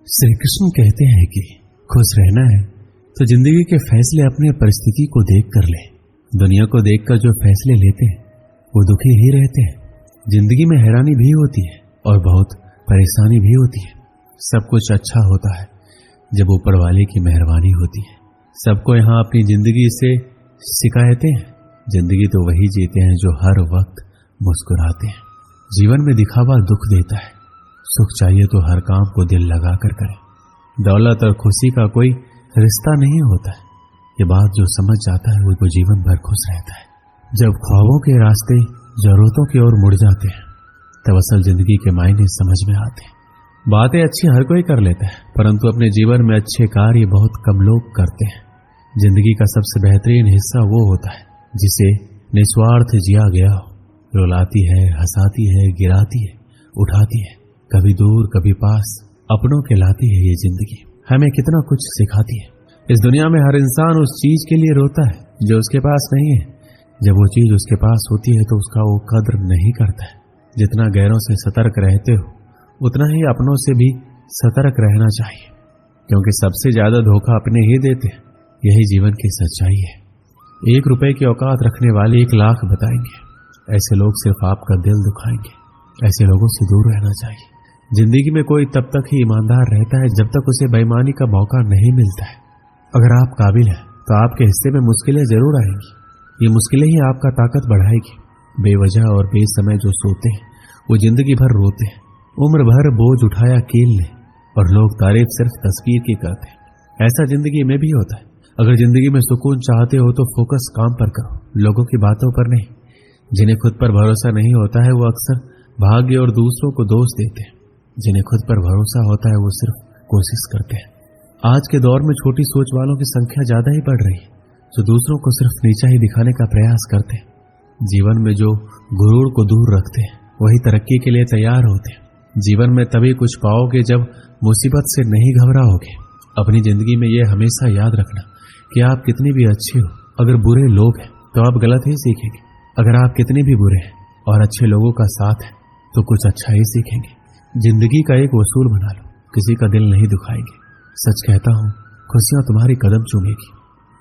श्री कृष्ण कहते हैं कि खुश रहना है तो जिंदगी के फैसले अपने परिस्थिति को देख कर ले। दुनिया को देखकर जो फैसले लेते हैं वो दुखी ही रहते हैं। जिंदगी में हैरानी भी होती है और बहुत परेशानी भी होती है। सब कुछ अच्छा होता है जब ऊपर वाले की मेहरबानी होती है। सबको यहाँ अपनी जिंदगी से शिकायतें हैं। जिंदगी तो वही जीते हैं जो हर वक्त मुस्कुराते हैं। जीवन में दिखावा दुख देता है। सुख चाहिए तो हर काम को दिल लगाकर करें। दौलत और खुशी का कोई रिश्ता नहीं होता है। ये बात जो समझ जाता है वो जीवन भर खुश रहता है। जब ख्वाबों के रास्ते जरूरतों की ओर मुड़ जाते हैं तब असल जिंदगी के मायने समझ में आते हैं। बातें अच्छी हर कोई कर लेता है परंतु अपने जीवन में अच्छे कार्य बहुत कम लोग करते हैं। जिंदगी का सबसे बेहतरीन हिस्सा वो होता है जिसे निस्वार्थ जिया गया हो। रुलाती है, हंसाती है, गिराती है, उठाती है, कभी दूर कभी पास, अपनों के लाती है। ये जिंदगी हमें कितना कुछ सिखाती है। इस दुनिया में हर इंसान उस चीज के लिए रोता है जो उसके पास नहीं है। जब वो चीज उसके पास होती है तो उसका वो कद्र नहीं करता है। जितना गैरों से सतर्क रहते हो उतना ही अपनों से भी सतर्क रहना चाहिए, क्योंकि सबसे ज्यादा धोखा अपने ही देते हैं। यही जीवन की सच्चाई है। 1 रुपए की औकात रखने वाले 1 लाख बताएंगे। ऐसे लोग सिर्फ आपका दिल दुखाएंगे। ऐसे लोगों से दूर रहना चाहिए। जिंदगी में कोई तब तक ही ईमानदार रहता है जब तक उसे बेईमानी का मौका नहीं मिलता है। अगर आप काबिल हैं तो आपके हिस्से में मुश्किलें जरूर आएंगी। ये मुश्किलें ही आपका ताकत बढ़ाएगी। बेवजह और बेसमय जो सोते हैं वो जिंदगी भर रोते हैं। उम्र भर बोझ उठाया कील ने और लोग तारीफ सिर्फ तस्वीर की करते हैं। ऐसा जिंदगी में भी होता है। अगर जिंदगी में सुकून चाहते हो तो फोकस काम पर करो, लोगों की बातों पर नहीं। जिन्हें खुद पर भरोसा नहीं होता है वो अक्सर भाग्य और दूसरों को दोष देते हैं। जिन्हें खुद पर भरोसा होता है वो सिर्फ कोशिश करते हैं। आज के दौर में छोटी सोच वालों की संख्या ज्यादा ही बढ़ रही है, जो दूसरों को सिर्फ नीचा ही दिखाने का प्रयास करते हैं। जीवन में जो गुरूर को दूर रखते हैं वही तरक्की के लिए तैयार होते हैं। जीवन में तभी कुछ पाओगे जब मुसीबत से नहीं घबराओगे। अपनी जिंदगी में यह हमेशा याद रखना कि आप कितनी भी अच्छे हो, अगर बुरे लोग हैं तो आप गलत ही सीखेंगे। अगर आप कितने भी बुरे हैं और अच्छे लोगों का साथ है तो कुछ अच्छा ही सीखेंगे। जिंदगी का एक उसूल बना लो, किसी का दिल नहीं दुखाएंगे। सच कहता हूँ, खुशियां तुम्हारी कदम चूमेगी।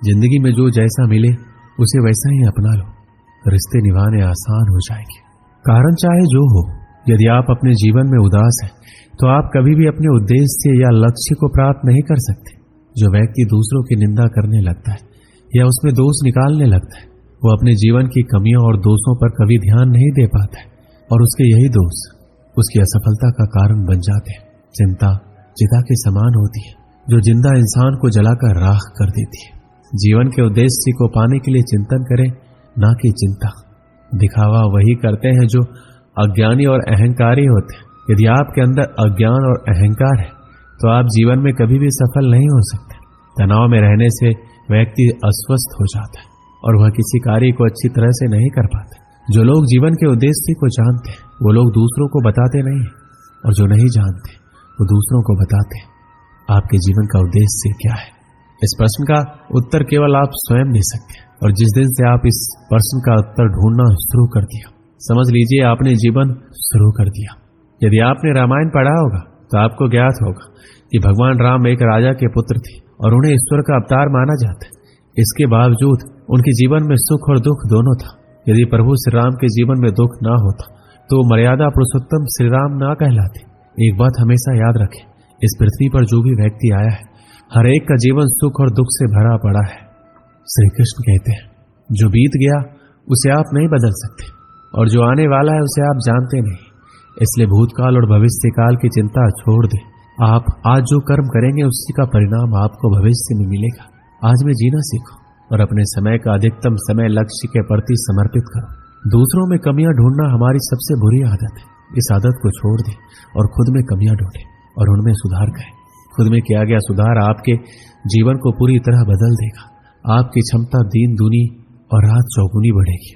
जिंदगी में जो जैसा मिले उसे वैसा ही अपना लो। रिश्ते निभाने आसान हो जाएंगे। कारण चाहे जो हो, यदि आप अपने जीवन में उदास हैं तो आप कभी भी अपने उद्देश्य या लक्ष्य को प्राप्त नहीं कर सकते। जो व्यक्ति दूसरों की निंदा करने लगता है या उसमें दोष निकालने लगता है वो अपने जीवन की कमियों और दोषों पर कभी ध्यान नहीं दे पाता है और उसके यही दोष उसकी असफलता का कारण बन जाते हैं। चिंता चिता के समान होती है जो जिंदा इंसान को जलाकर राख कर देती है। जीवन के उद्देश्य को पाने के लिए चिंतन करें, ना कि चिंता। दिखावा वही करते हैं जो अज्ञानी और अहंकारी होते हैं। यदि आपके अंदर अज्ञान और अहंकार है तो आप जीवन में कभी भी सफल नहीं हो सकते। तनाव में रहने से व्यक्ति अस्वस्थ हो जाता है और वह किसी कार्य को अच्छी तरह से नहीं कर पाता। जो लोग जीवन के उद्देश्य को जानते हैं वो लोग दूसरों को बताते नहीं हैं और जो नहीं जानते वो दूसरों को बताते हैं। आपके जीवन का उद्देश्य क्या है? इस प्रश्न का उत्तर केवल आप स्वयं दे सकते हैं। और जिस दिन से आप इस प्रश्न का उत्तर ढूंढना शुरू कर दिया, समझ लीजिए आपने जीवन शुरू कर दिया। यदि आपने रामायण पढ़ा होगा तो आपको ज्ञात होगा कि भगवान राम एक राजा के पुत्र थे और उन्हें ईश्वर का अवतार माना जाता है। इसके बावजूद उनके जीवन में सुख और दुख दोनों था। यदि प्रभु श्री राम के जीवन में दुख ना होता तो मर्यादा पुरुषोत्तम श्री राम ना कहलाते। एक बात हमेशा याद रखें, इस पृथ्वी पर जो भी व्यक्ति आया है हर एक का जीवन सुख और दुख से भरा पड़ा है। श्री कृष्ण कहते हैं, जो बीत गया उसे आप नहीं बदल सकते और जो आने वाला है उसे आप जानते नहीं। इसलिए भूतकाल और भविष्य काल की चिंता छोड़ दें। आप आज जो कर्म करेंगे उसी का परिणाम आपको भविष्य में मिलेगा। आज में जीना सीखो और अपने समय का अधिकतम समय लक्ष्य के प्रति समर्पित करो। दूसरों में कमियां ढूंढना हमारी सबसे बुरी आदत है। इस आदत को छोड़ दें और खुद में कमियां ढूंढें और उनमें सुधार करें। खुद में किया गया सुधार आपके जीवन को पूरी तरह बदल देगा। आपकी क्षमता दिन दूनी और रात चौगुनी बढ़ेगी।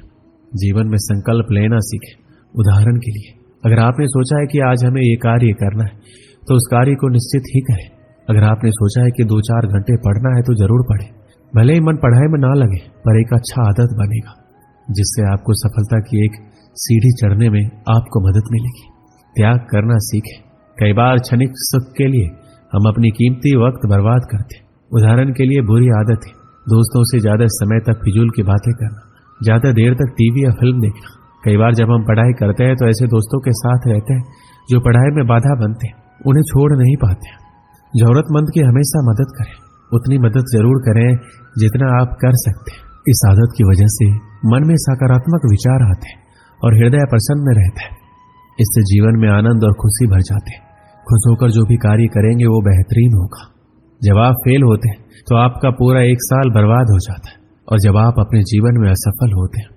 जीवन में संकल्प लेना सीखें। उदाहरण के लिए, अगर आपने सोचा है कि आज हमें ये कार्य करना है तो उस कार्य को निश्चित ही करें। अगर आपने सोचा है कि 2-4 घंटे पढ़ना है तो जरूर पढ़ें। भले ही मन पढ़ाई में ना लगे पर एक अच्छा आदत बनेगा जिससे आपको सफलता की एक सीढ़ी चढ़ने में आपको मदद मिलेगी। त्याग करना सीखें। कई बार क्षणिक सुख के लिए हम अपनी कीमती वक्त बर्बाद करते। उदाहरण के लिए बुरी आदत है दोस्तों से ज्यादा समय तक फिजूल की बातें करना, ज्यादा देर तक टीवी या फिल्म देखना। कई बार जब हम पढ़ाई करते हैं तो ऐसे दोस्तों के साथ रहते हैं जो पढ़ाई में बाधा बनते हैं, उन्हें छोड़ नहीं पाते। जरूरतमंद की हमेशा मदद करें, उतनी मदद जरूर करें जितना आप कर सकते हैं। इस आदत की वजह से मन में सकारात्मक विचार आते हैं और हृदय प्रसन्न रहता है। इससे जीवन में आनंद और खुशी भर जाते हैं। खुश होकर जो भी कार्य करेंगे वो बेहतरीन होगा। जब आप फेल होते हैं तो आपका पूरा एक साल बर्बाद हो जाता है, और जब आप अपने जीवन में असफल होते हैं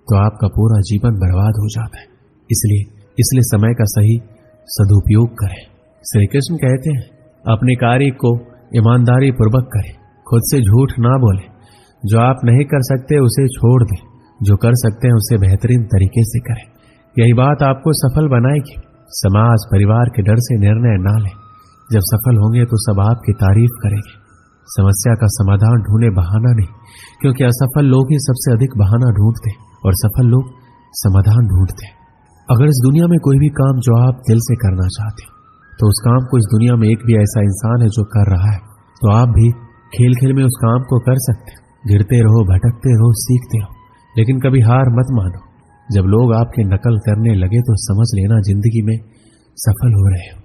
तो आपका पूरा जीवन बर्बाद हो जाता है। इसलिए समय का सही सदुपयोग करें। श्री कृष्ण कहते हैं, अपने कार्य को ईमानदारी पूर्वक करें, खुद से झूठ ना बोले। जो आप नहीं कर सकते उसे छोड़ दें, जो कर सकते हैं उसे बेहतरीन तरीके से करें। यही बात आपको सफल बनाएगी। समाज परिवार के डर से निर्णय ना लें। जब सफल होंगे तो सब आपकी तारीफ करेंगे। समस्या का समाधान ढूंढे, बहाना नहीं, क्योंकि असफल लोग ही सबसे अधिक बहाना ढूंढते और सफल लोग समाधान ढूंढते। अगर इस दुनिया में कोई भी काम जो आप दिल से करना चाहते तो उस काम को इस दुनिया में एक भी ऐसा इंसान है जो कर रहा है, तो आप भी खेल खेल में उस काम को कर सकते। गिरते रहो, भटकते रहो, सीखते रहो, लेकिन कभी हार मत मानो। जब लोग आपकी नकल करने लगे तो समझ लेना जिंदगी में सफल हो रहे हो।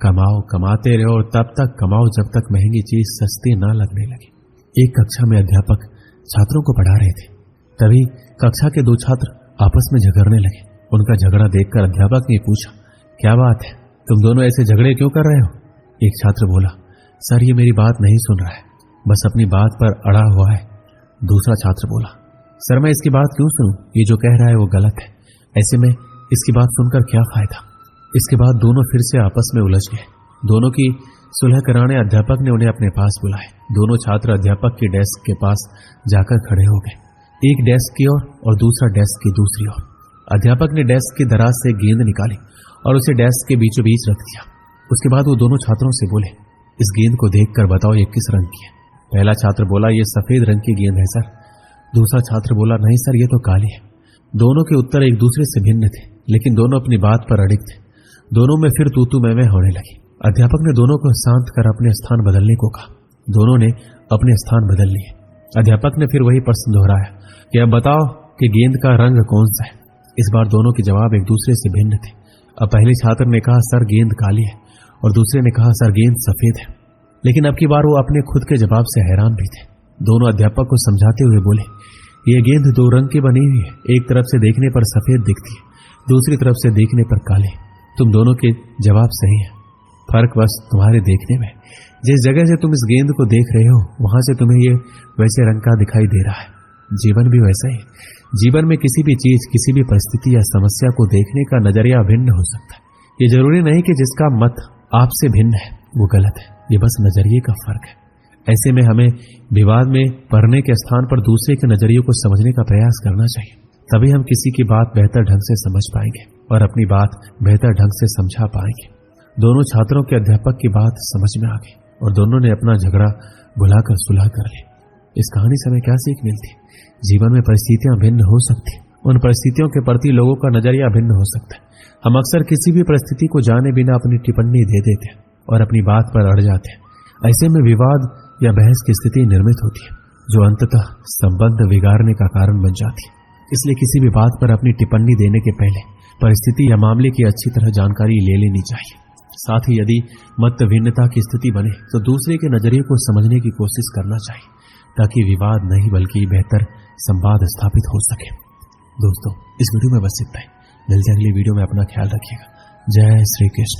कमाओ, कमाते रहो और तब तक कमाओ जब तक महंगी चीज सस्ती ना लगने लगे। एक कक्षा में अध्यापक छात्रों को पढ़ा रहे थे। तभी कक्षा के दो छात्र आपस में झगड़ने लगे। उनका झगड़ा देखकर अध्यापक ने पूछा, क्या बात है, तुम दोनों ऐसे झगड़े क्यों कर रहे हो? एक छात्र बोला, सर ये मेरी बात नहीं सुन रहा है, बस अपनी बात पर अड़ा हुआ है। दूसरा छात्र बोला, सर मैं इसकी बात क्यों सुनूं, ये जो कह रहा है वो गलत है, ऐसे में इसकी बात सुनकर क्या फायदा। इसके बाद दोनों फिर से आपस में उलझ गए। दोनों की सुलह कराने अध्यापक ने उन्हें अपने पास बुलाए। दोनों छात्र अध्यापक की डेस्क के पास जाकर खड़े हो गए, एक डेस्क की ओर और दूसरा डेस्क की दूसरी ओर। अध्यापक ने डेस्क की दराज से गेंद निकाली और उसे डेस्क के बीचों बीच रख दिया। उसके बाद वो दोनों छात्रों से बोले, इस गेंद को देखकर बताओ ये किस रंग की है। पहला छात्र बोला, ये सफेद रंग की गेंद है सर। दूसरा छात्र बोला, नहीं सर ये तो काली है। दोनों के उत्तर एक दूसरे से भिन्न थे, लेकिन दोनों अपनी बात पर अड़िग थे। दोनों में फिर तू मैं होने लगी। अध्यापक ने दोनों को शांत कर अपने स्थान बदलने को कहा। दोनों ने अपने स्थान बदल लिए। अध्यापक ने फिर वही प्रश्न दोहराया कि अब बताओ कि गेंद का रंग कौन सा है। इस बार दोनों के जवाब एक दूसरे से भिन्न थे। अब पहले छात्र ने कहा, सर गेंद काली है, और दूसरे ने कहा, सर गेंद सफेद है। लेकिन अब की बार वो अपने खुद के जवाब से हैरान भी थे। दोनों अध्यापक को समझाते हुए बोले, ये गेंद दो रंग की बनी हुई है, एक तरफ से देखने पर सफेद दिखती है, दूसरी तरफ से देखने पर काली। तुम दोनों के जवाब सही है, फर्क बस तुम्हारे देखने में। जिस जगह से तुम इस गेंद को देख रहे हो वहां से तुम्हें ये वैसे रंग का दिखाई दे रहा है। जीवन भी वैसा ही। जीवन में किसी भी चीज, किसी भी परिस्थिति या समस्या को देखने का नजरिया भिन्न हो सकता है। ये जरूरी नहीं कि जिसका मत आपसे भिन्न है वो गलत है, ये बस नजरिए का फर्क है। ऐसे में हमें विवाद में पढ़ने के स्थान पर दूसरे के नजरिए को समझने का प्रयास करना चाहिए। तभी हम किसी की बात बेहतर ढंग से समझ पाएंगे और अपनी बात बेहतर ढंग से समझा पाएंगे। दोनों छात्रों के अध्यापक की बात समझ में आ गई और दोनों ने अपना झगड़ा भुलाकर सुलह कर ली। इस कहानी से हमें क्या सीख मिलती? जीवन में परिस्थितियां भिन्न हो सकती, उन परिस्थितियों के प्रति लोगों का नजरिया भिन्न हो सकता है। हम अक्सर किसी भी परिस्थिति को जाने बिना अपनी टिप्पणी दे देते हैं और अपनी बात पर अड़ जाते हैं। ऐसे में विवाद या बहस की स्थिति निर्मित होती है, जो अंततः संबंध बिगाड़ने का कारण बन जाती है। इसलिए किसी भी बात पर अपनी टिप्पणी देने के पहले परिस्थिति या मामले की अच्छी तरह जानकारी ले लेनी चाहिए। साथ ही यदि मत भिन्नता की स्थिति बने तो दूसरे के नजरिए को समझने की कोशिश करना चाहिए, ताकि विवाद नहीं बल्कि बेहतर संवाद स्थापित हो सके। दोस्तों, इस वीडियो में बस इतना ही। मिलते हैं अगली वीडियो में। अपना ख्याल रखिएगा। जय श्री कृष्ण।